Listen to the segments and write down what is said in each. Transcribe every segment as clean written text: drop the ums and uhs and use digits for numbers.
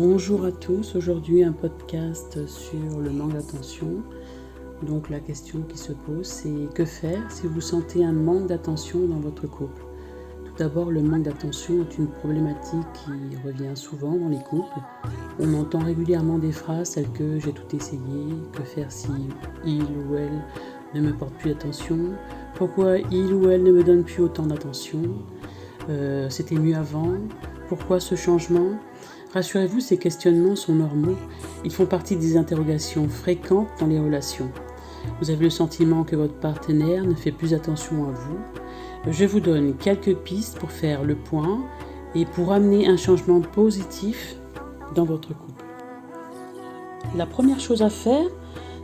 Bonjour à tous, aujourd'hui un podcast sur le manque d'attention. Donc la question qui se pose, c'est que faire si vous sentez un manque d'attention dans votre couple? Tout d'abord, le manque d'attention est une problématique qui revient souvent dans les couples. On entend régulièrement des phrases telles que j'ai tout essayé, que faire si il ou elle ne me porte plus d'attention, pourquoi il ou elle ne me donne plus autant d'attention, c'était mieux avant, pourquoi ce changement? Rassurez-vous, ces questionnements sont normaux. Ils font partie des interrogations fréquentes dans les relations. Vous avez le sentiment que votre partenaire ne fait plus attention à vous. Je vous donne quelques pistes pour faire le point et pour amener un changement positif dans votre couple. La première chose à faire,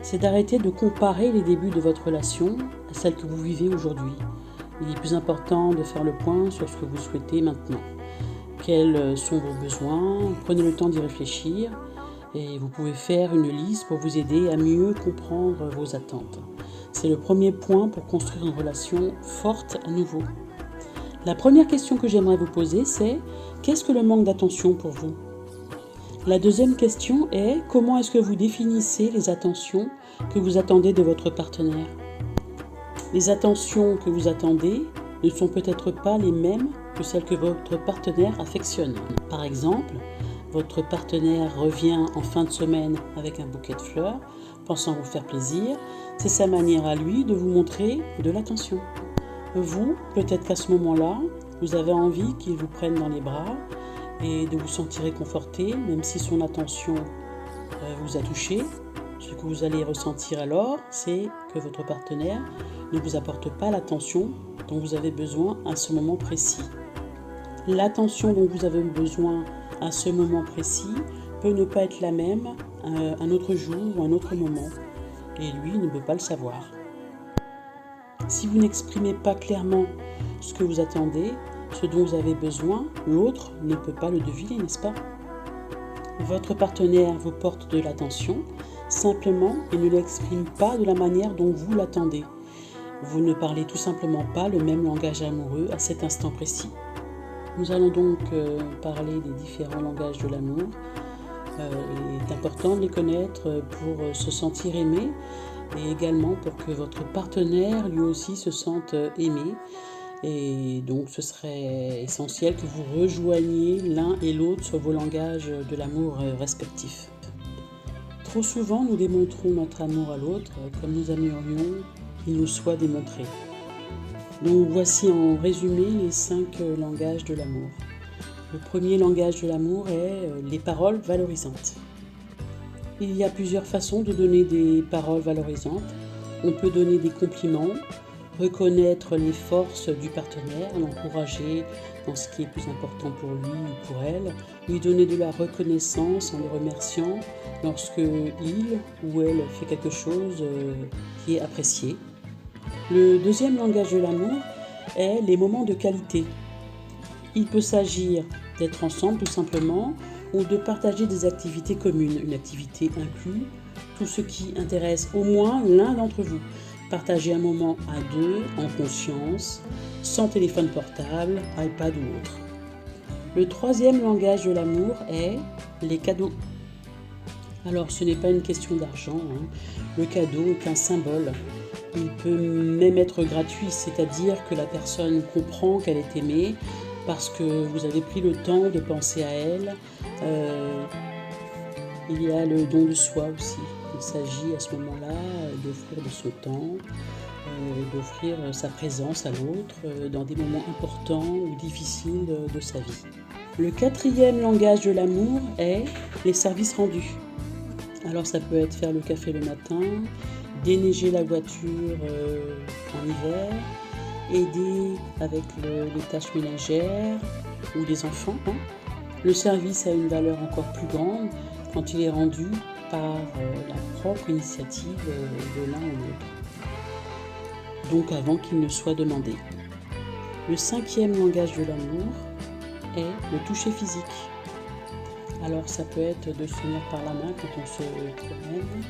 c'est d'arrêter de comparer les débuts de votre relation à celle que vous vivez aujourd'hui. Il est plus important de faire le point sur ce que vous souhaitez maintenant. Quels sont vos besoins? Prenez le temps d'y réfléchir et vous pouvez faire une liste pour vous aider à mieux comprendre vos attentes. C'est le premier point pour construire une relation forte à nouveau. La première question que j'aimerais vous poser, c'est qu'est-ce que le manque d'attention pour vous? La deuxième question est comment est-ce que vous définissez les attentions que vous attendez de votre partenaire? Les attentions que vous attendez ne sont peut-être pas les mêmes que celles que votre partenaire affectionne. Par exemple, votre partenaire revient en fin de semaine avec un bouquet de fleurs, pensant vous faire plaisir. C'est sa manière à lui de vous montrer de l'attention. Vous, peut-être qu'à ce moment-là, vous avez envie qu'il vous prenne dans les bras et de vous sentir réconforté, même si son attention vous a touché. Ce que vous allez ressentir alors, c'est que votre partenaire ne vous apporte pas l'attention dont vous avez besoin à ce moment précis. L'attention dont vous avez besoin à ce moment précis peut ne pas être la même un autre jour ou un autre moment. Et lui ne peut pas le savoir. Si vous n'exprimez pas clairement ce que vous attendez, ce dont vous avez besoin, l'autre ne peut pas le deviner, n'est-ce pas? Votre partenaire vous porte de l'attention, simplement il ne l'exprime pas de la manière dont vous l'attendez. Vous ne parlez tout simplement pas le même langage amoureux à cet instant précis. Nous allons donc parler des différents langages de l'amour. Il est important de les connaître pour se sentir aimé et également pour que votre partenaire lui aussi se sente aimé. Et donc ce serait essentiel que vous rejoigniez l'un et l'autre sur vos langages de l'amour respectifs. Trop souvent, nous démontrons notre amour à l'autre comme nous aimerions qu'il nous soit démontré. Donc voici en résumé les 5 langages de l'amour. Le premier langage de l'amour est les paroles valorisantes. Il y a plusieurs façons de donner des paroles valorisantes. On peut donner des compliments, reconnaître les forces du partenaire, l'encourager dans ce qui est plus important pour lui ou pour elle, lui donner de la reconnaissance en le remerciant lorsque il ou elle fait quelque chose qui est apprécié. Le deuxième langage de l'amour est les moments de qualité. Il peut s'agir d'être ensemble tout simplement ou de partager des activités communes. Une activité inclut tout ce qui intéresse au moins l'un d'entre vous. Partager un moment à deux, en conscience, sans téléphone portable, iPad ou autre. Le troisième langage de l'amour est les cadeaux. Alors ce n'est pas une question d'argent, Le cadeau est un symbole. Il peut même être gratuit, c'est-à-dire que la personne comprend qu'elle est aimée parce que vous avez pris le temps de penser à elle. Il y a le don de soi aussi. Il s'agit à ce moment-là d'offrir de son temps, d'offrir sa présence à l'autre dans des moments importants ou difficiles de sa vie. Le quatrième langage de l'amour est les services rendus. Alors ça peut être faire le café le matin, déneiger la voiture en hiver, aider avec les tâches ménagères ou les enfants. Le service a une valeur encore plus grande quand il est rendu par la propre initiative de l'un ou l'autre. Donc avant qu'il ne soit demandé. Le cinquième langage de l'amour est le toucher physique. Alors ça peut être de se tenir par la main quand on se promène,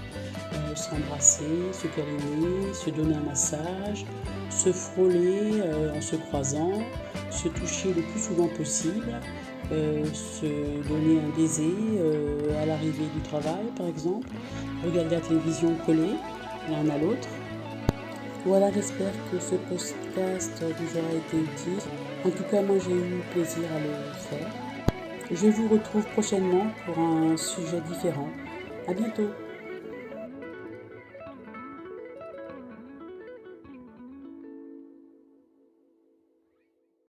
s'embrasser, se câliner, se donner un massage, se frôler en se croisant, se toucher le plus souvent possible, se donner un baiser à l'arrivée du travail par exemple, regarder la télévision collée l'un à l'autre. Voilà, j'espère que ce podcast vous aura été utile. En tout cas, moi j'ai eu plaisir à le faire. Je vous retrouve prochainement pour un sujet différent. À bientôt.